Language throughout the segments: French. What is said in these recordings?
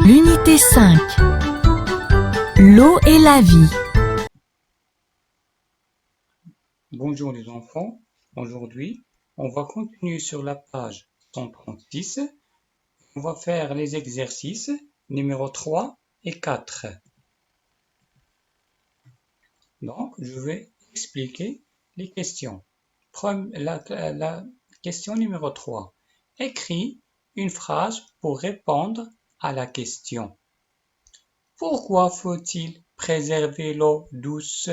L'unité 5. L'eau et la vie. Bonjour les enfants, aujourd'hui on va continuer sur la page 136. On va faire les exercices numéro 3 et 4. Donc je vais expliquer les questions. La question numéro 3. Écris une phrase pour répondre à la question. Pourquoi faut-il préserver l'eau douce?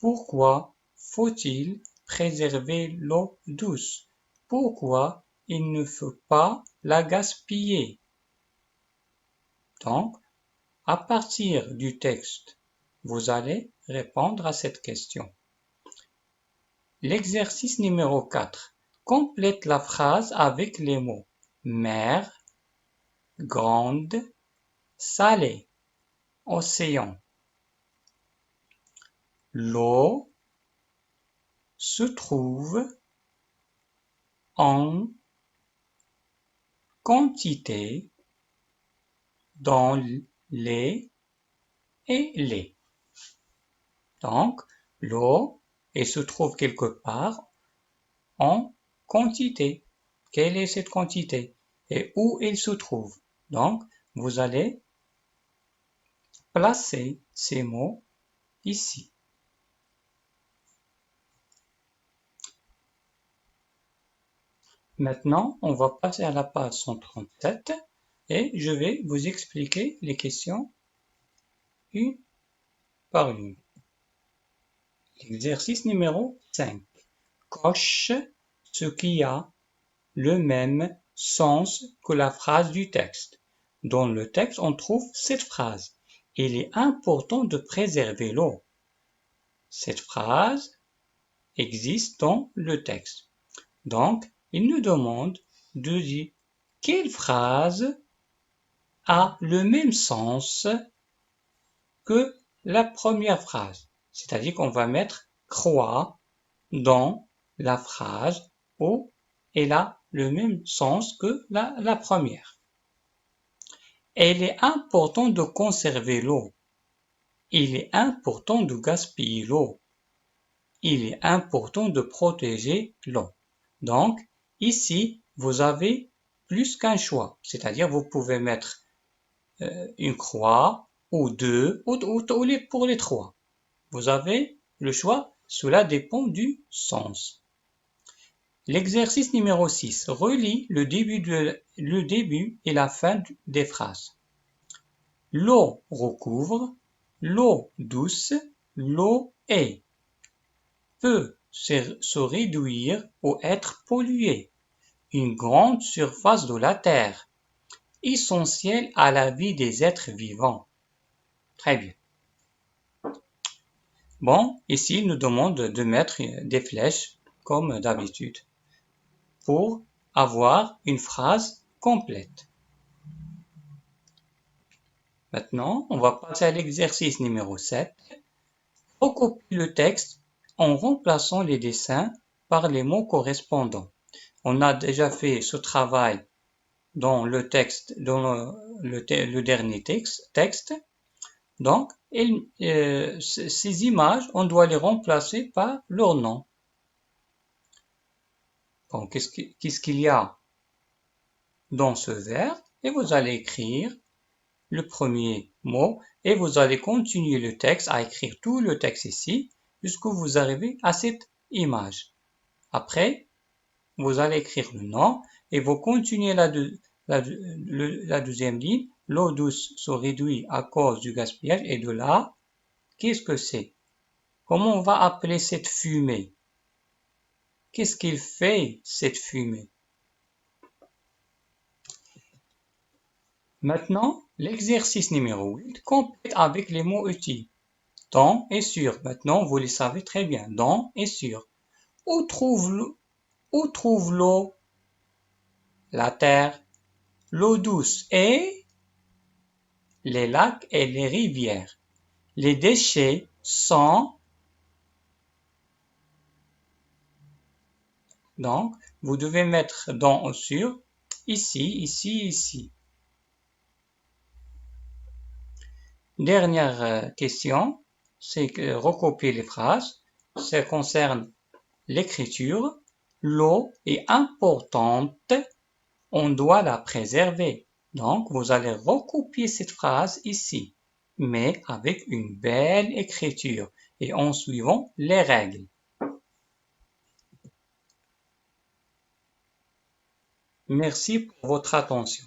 Pourquoi faut-il préserver l'eau douce? Pourquoi il ne faut pas la gaspiller? Donc, à partir du texte, vous allez répondre à cette question. L'exercice numéro 4. Complète la phrase avec les mots mer, grande, salée, océan. L'eau se trouve en quantité dans les et les. Donc, l'eau, elle se trouve quelque part en quantité. Quelle est cette quantité? Et où elle se trouve? Donc, vous allez placer ces mots ici. Maintenant, on va passer à la page 137 et je vais vous expliquer les questions une par une. L'exercice numéro 5. Coche ce qui a le même sens que la phrase du texte. Dans le texte, on trouve cette phrase. Il est important de préserver l'eau. Cette phrase existe dans le texte. Donc, il nous demande de dire quelle phrase a le même sens que la première phrase. C'est-à-dire qu'on va mettre croix dans la phrase où elle a le même sens que la première. Il est important de conserver l'eau. Il est important de gaspiller l'eau. Il est important de protéger l'eau. Donc, ici, vous avez plus qu'un choix. C'est-à-dire, vous pouvez mettre une croix ou deux ou pour les trois. Vous avez le choix. Cela dépend du sens. L'exercice numéro 6. Relis le début et la fin des phrases. L'eau recouvre, l'eau douce, l'eau est. Peut se réduire ou être polluée. Une grande surface de la Terre. Essentielle à la vie des êtres vivants. Très bien. Bon, ici, il nous demande de mettre des flèches, comme d'habitude, pour avoir une phrase complète. Maintenant, on va passer à l'exercice numéro 7. Recopie le texte en remplaçant les dessins par les mots correspondants. On a déjà fait ce travail dans le texte, dans le dernier texte. Donc, ces images, on doit les remplacer par leur nom. Bon, qu'est-ce qu'il y a dans ce vers? Et vous allez écrire le premier mot et vous allez continuer le texte à écrire tout le texte ici jusqu'à vous arrivez à cette image. Après, vous allez écrire le nom et vous continuez la deuxième ligne. L'eau douce se réduit à cause du gaspillage et de là, qu'est-ce que c'est? Comment on va appeler cette fumée? Qu'est-ce qu'il fait cette fumée? Maintenant, l'exercice numéro 8 complète avec les mots utiles. Dans et sur. Maintenant, vous les savez très bien. Dans et sur. Où trouve l'eau? La terre. L'eau douce et les lacs et les rivières. Les déchets sont... Donc, vous devez mettre dans ou sur, ici, ici, ici. Dernière question, c'est que recopier les phrases. Ça concerne l'écriture. L'eau est importante, on doit la préserver. Donc, vous allez recopier cette phrase ici, mais avec une belle écriture et en suivant les règles. Merci pour votre attention.